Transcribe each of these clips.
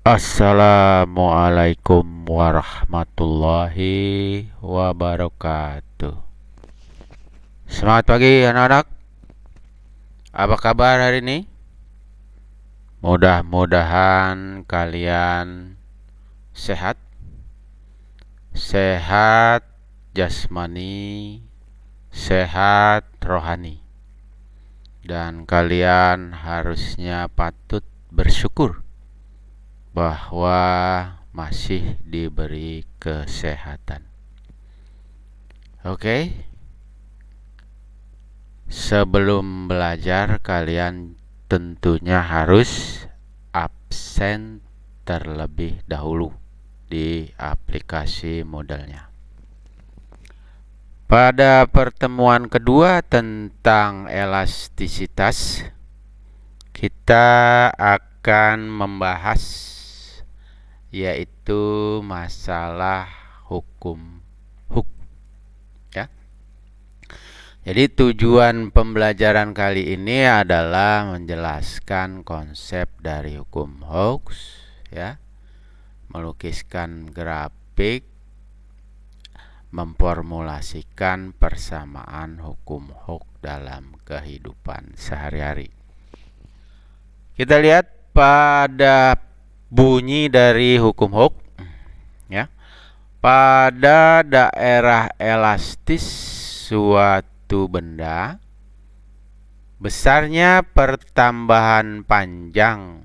Assalamualaikum warahmatullahi wabarakatuh. Semangat pagi anak-anak. Apa kabar hari ini? Mudah-mudahan kalian sehat. Sehat jasmani, sehat rohani. Dan kalian harusnya patut bersyukur bahwa masih diberi kesehatan. Oke. Sebelum belajar kalian tentunya harus absen terlebih dahulu di aplikasi Moodle-nya. Pada pertemuan kedua tentang elastisitas, kita akan membahas yaitu masalah hukum Hooke, ya. Jadi tujuan pembelajaran kali ini adalah menjelaskan konsep dari hukum Hooke, ya. Melukiskan grafik, memformulasikan persamaan hukum Hooke dalam kehidupan sehari-hari. Kita lihat pada bunyi dari hukum Hooke, ya. Pada daerah elastis suatu benda, besarnya pertambahan panjang,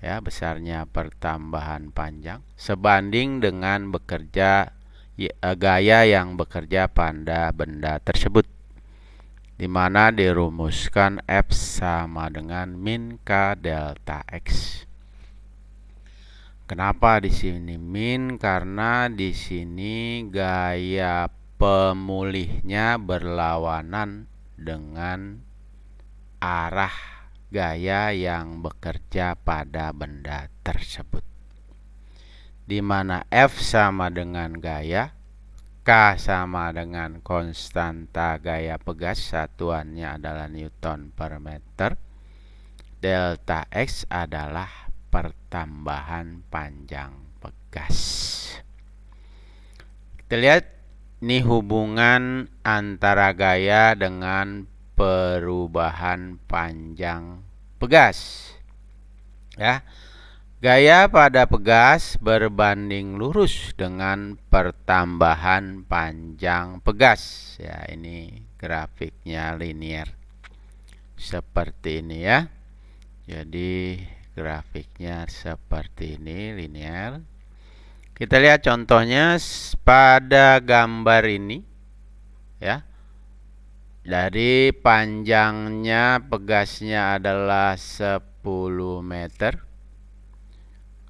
ya, besarnya pertambahan panjang sebanding dengan gaya yang bekerja pada benda tersebut, di mana dirumuskan F sama dengan min K delta X. Kenapa di sini min? Karena di sini gaya pemulihnya berlawanan dengan arah gaya yang bekerja pada benda tersebut, di mana F sama dengan gaya, K sama dengan konstanta gaya pegas, satuannya adalah Newton per meter, delta X adalah pertambahan panjang pegas. Kita lihat ini hubungan antara gaya dengan perubahan panjang pegas, ya. Gaya pada pegas berbanding lurus dengan pertambahan panjang pegas. Ya, ini grafiknya linear. Seperti ini, ya. Jadi grafiknya seperti ini, linear. Kita lihat contohnya pada gambar ini, ya. Dari panjangnya pegasnya adalah 10 meter.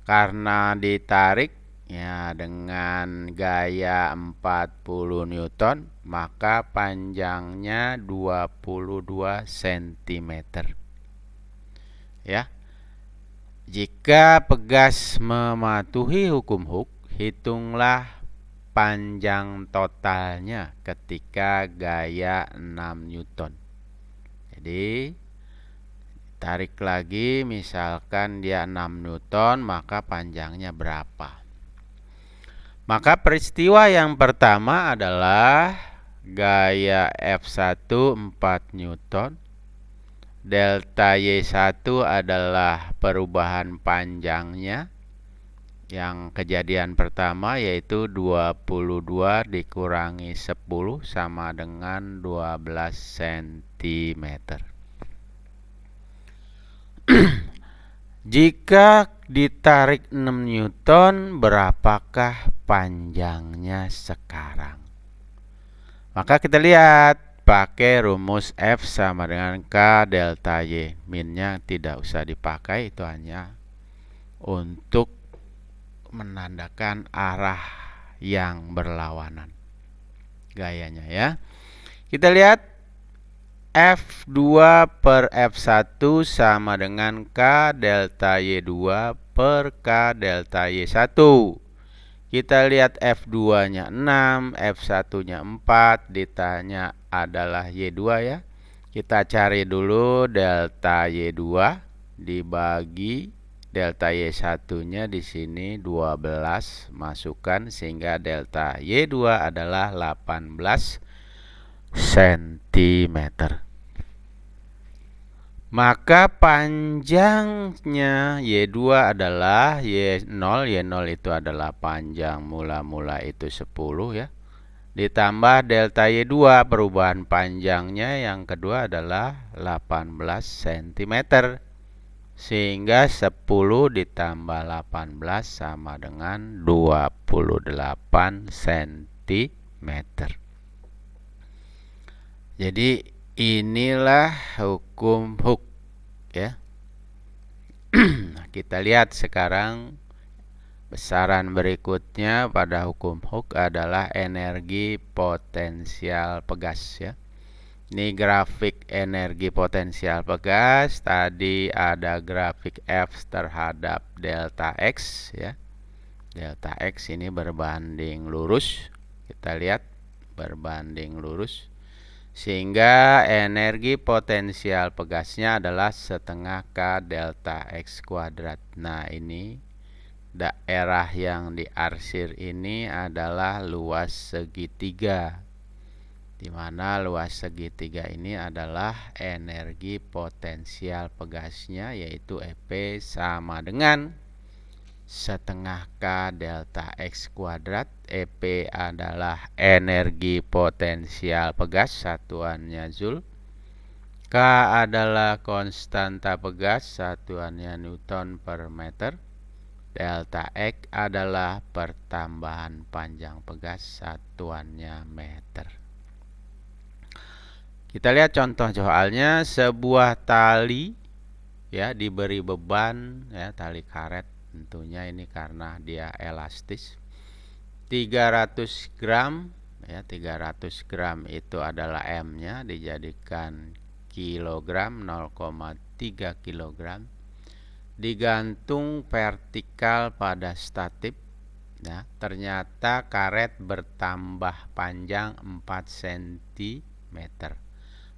Karena ditarik, ya, dengan gaya 40 Newton, maka panjangnya 22 cm. Ya. Jika pegas mematuhi hukum Hooke, hitunglah panjang totalnya ketika gaya 6 Newton. Jadi tarik lagi, misalkan dia 6 Newton, maka panjangnya berapa? Maka peristiwa yang pertama adalah gaya F1 4 Newton, delta Y1 adalah perubahan panjangnya. Yang kejadian pertama yaitu 22 dikurangi 10 sama dengan 12 cm. Jika ditarik 6 Newton, berapakah panjangnya sekarang? Maka kita lihat pakai rumus F sama dengan K delta Y. Minnya tidak usah dipakai, itu hanya untuk menandakan arah yang berlawanan gayanya, ya. Kita lihat F2 per F1 sama dengan K delta Y2 per K delta Y1. Kita lihat F2-nya 6, F1-nya 4, ditanya adalah Y2, ya. Kita cari dulu delta Y2 dibagi delta Y1-nya di sini 12 masukkan sehingga delta Y2 adalah 18 cm. Maka panjangnya Y2 adalah Y0. Y0 itu adalah panjang mula-mula itu 10 ya. Ditambah delta Y2, perubahan panjangnya yang kedua adalah 18 cm. Sehingga 10 ditambah 18 sama dengan 28 cm. Jadi inilah hukum Hooke ya. Kita lihat sekarang besaran berikutnya pada hukum Hooke adalah energi potensial pegas ya. Ini grafik energi potensial pegas. Tadi ada grafik F terhadap delta X ya. Delta X ini berbanding lurus. Kita lihat berbanding lurus. Sehingga energi potensial pegasnya adalah setengah K delta X kuadrat. Nah, ini daerah yang diarsir ini adalah luas segitiga, di mana luas segitiga ini adalah energi potensial pegasnya, yaitu EP sama dengan setengah K delta X kuadrat. EP adalah energi potensial pegas, satuannya Joule. K adalah konstanta pegas, satuannya Newton per meter. Delta X adalah pertambahan panjang pegas, satuannya meter. Kita lihat contoh soalnya. Sebuah tali ya diberi beban ya, tali karet. Tentunya ini karena dia elastis. 300 gram ya, 300 gram itu adalah M-nya, dijadikan kilogram, 0,3 kilogram. Digantung vertikal pada statif. Nah, ternyata karet bertambah panjang 4 cm.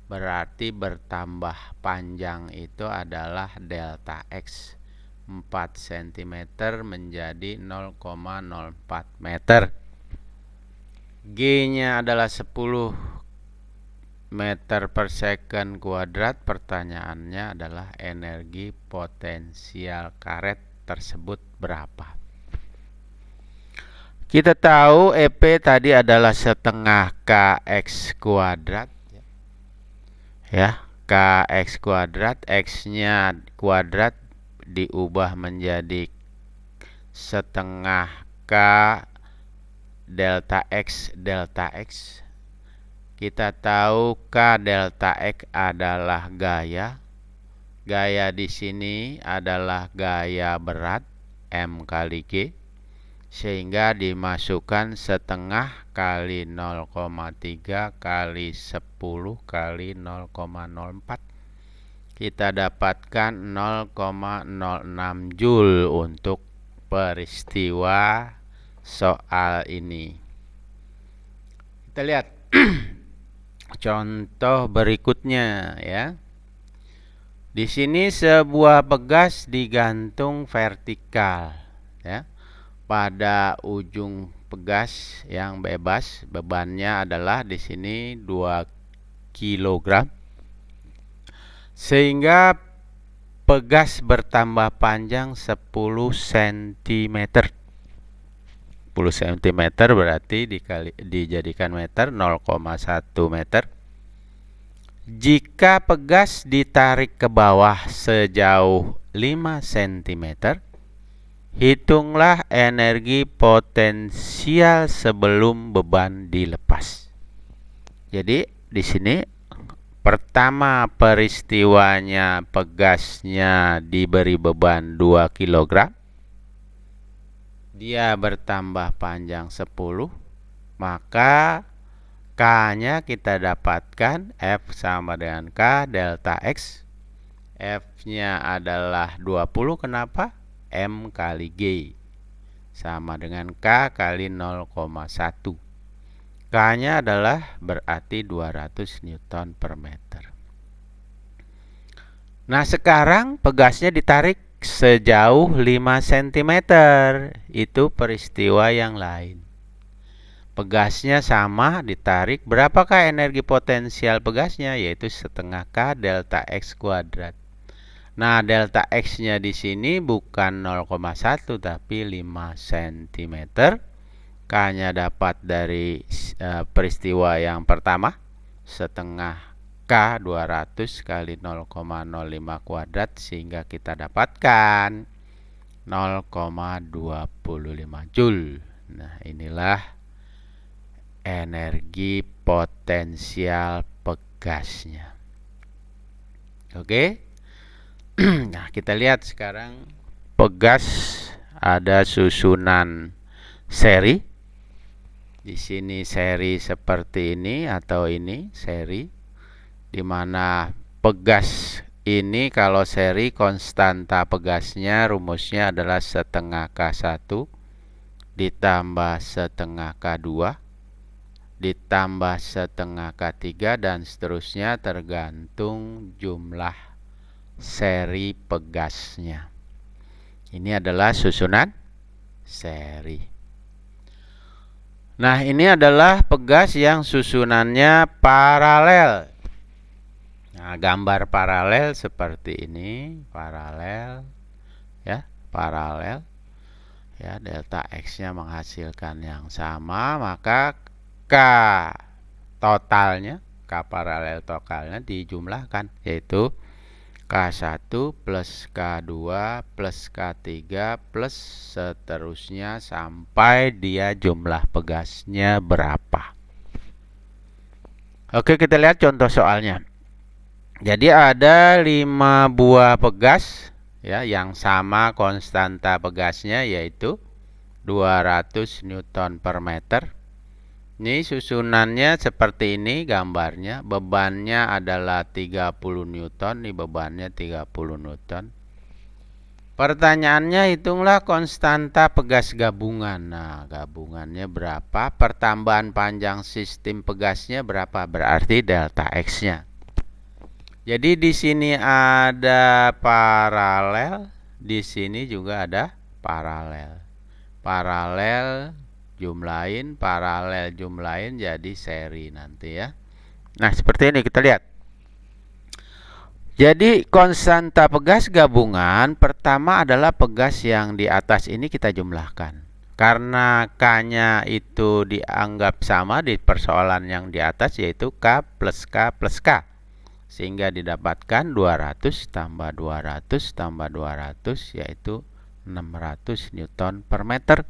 Berarti bertambah panjang itu adalah delta X. 4 cm menjadi 0,04 meter. G-nya adalah 10 meter per second kuadrat. Pertanyaannya adalah energi potensial karet tersebut berapa? Kita tahu EP tadi adalah setengah KX kuadrat ya, KX kuadrat, X-nya kuadrat diubah menjadi setengah K delta X delta X. Kita tahu K delta X adalah gaya. Gaya di sini adalah gaya berat M kali G, sehingga dimasukkan setengah kali 0,3 kali 10 kali 0,04. Kita dapatkan 0,06 Joule untuk peristiwa soal ini. Kita lihat contoh berikutnya ya. Di sini sebuah pegas digantung vertikal ya. Pada ujung pegas yang bebas, bebannya adalah di sini 2 kg. Sehingga pegas bertambah panjang 10 cm. 10 cm berarti dijadikan meter, 0,1 meter. Jika pegas ditarik ke bawah sejauh 5 cm, hitunglah energi potensial sebelum beban dilepas. Jadi di sini pertama peristiwanya pegasnya diberi beban 2 kg. Dia bertambah panjang 10, maka K-nya kita dapatkan F sama dengan K delta X. F-nya adalah 20, kenapa? M kali G sama dengan K kali 0,1. K-nya adalah berarti 200 Newton per meter. Nah, sekarang pegasnya ditarik sejauh 5 cm. Itu peristiwa yang lain. Pegasnya sama, ditarik. Berapakah energi potensial pegasnya? Yaitu setengah K delta X kuadrat. Nah, delta X-nya di sini bukan 0,1 tapi 5 cm. K-nya dapat dari peristiwa yang pertama, setengah K 200 kali 0,05 kuadrat, sehingga kita dapatkan 0,25 Joule. Nah, inilah energi potensial pegasnya. Oke. Nah, kita lihat sekarang pegas ada susunan seri. Di sini seri seperti ini atau ini seri, di mana pegas ini kalau seri konstanta pegasnya rumusnya adalah setengah K1 ditambah setengah K2 ditambah setengah K3 dan seterusnya tergantung jumlah seri pegasnya. Ini adalah susunan seri. Nah, ini adalah pegas yang susunannya paralel. Nah, gambar paralel seperti ini, paralel ya, paralel. Ya, delta X-nya menghasilkan yang sama, maka K totalnya, K paralel totalnya dijumlahkan, yaitu K1 plus K2 plus K3 plus seterusnya sampai dia jumlah pegasnya berapa. Oke, kita lihat contoh soalnya. Jadi ada 5 buah pegas ya yang sama konstanta pegasnya yaitu 200 Newton per meter. Ini susunannya seperti ini gambarnya. Bebannya adalah 30 Newton. Ini bebannya 30 Newton. Pertanyaannya, hitunglah konstanta pegas gabungan. Nah, gabungannya berapa? Pertambahan panjang sistem pegasnya berapa? Berarti delta X-nya. Jadi di sini ada paralel, di sini juga ada paralel. Paralel jumlahin jadi seri nanti ya. Nah, seperti ini kita lihat. Jadi konstanta pegas gabungan pertama adalah pegas yang di atas ini kita jumlahkan. Karena K-nya itu dianggap sama di persoalan yang di atas yaitu K plus K plus K. Sehingga didapatkan 200 tambah 200 tambah 200 yaitu 600 Newton per meter.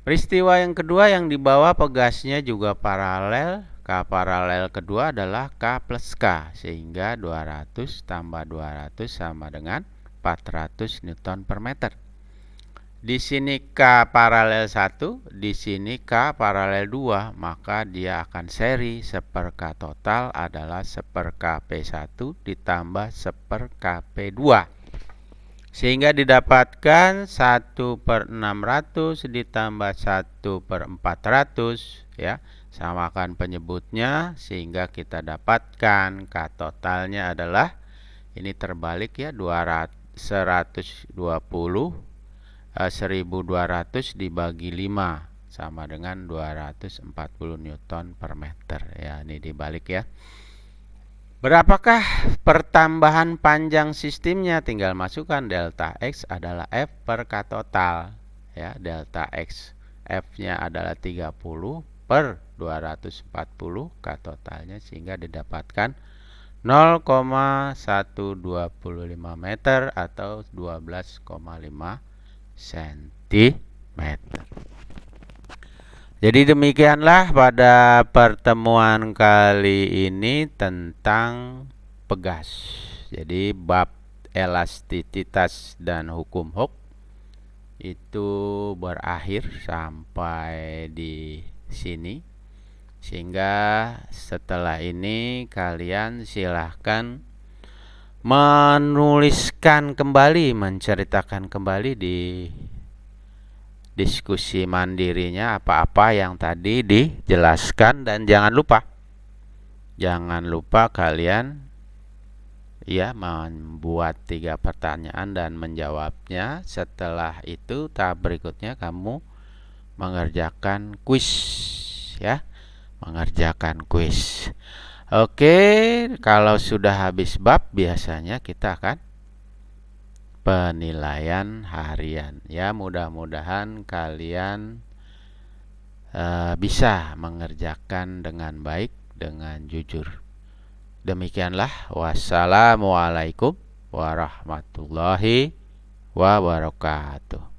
Peristiwa yang kedua yang di bawah pegasnya juga paralel. K paralel kedua adalah K plus K. Sehingga 200 tambah 200 sama dengan 400 Newton per meter. Di sini K paralel 1, di sini K paralel 2. Maka dia akan seri 1/K total adalah 1/K P1 ditambah 1/K P2. Sehingga didapatkan 1/600 ditambah 1/400 ya. Samakan penyebutnya sehingga kita dapatkan K totalnya adalah ini terbalik ya 1200 dibagi 5 sama dengan 240 Newton per meter ya. Ini dibalik ya. Berapakah pertambahan panjang sistemnya? Tinggal masukkan delta X adalah F per K total. Ya, delta X F-nya adalah 30 per 240 K totalnya sehingga didapatkan 0,125 meter atau 12,5 cm. Jadi demikianlah pada pertemuan kali ini tentang pegas. Jadi bab elastisitas dan hukum Hooke itu berakhir sampai di sini. Sehingga setelah ini kalian silahkan menuliskan kembali, menceritakan kembali di diskusi mandirinya apa-apa yang tadi dijelaskan. Dan jangan lupa kalian ya, membuat 3 pertanyaan dan menjawabnya. Setelah itu tahap berikutnya kamu mengerjakan kuis, ya, mengerjakan kuis. Oke, kalau sudah habis bab biasanya kita akan penilaian harian. Ya, mudah-mudahan kalian bisa mengerjakan dengan baik, dengan jujur. Demikianlah, wassalamualaikum warahmatullahi wabarakatuh.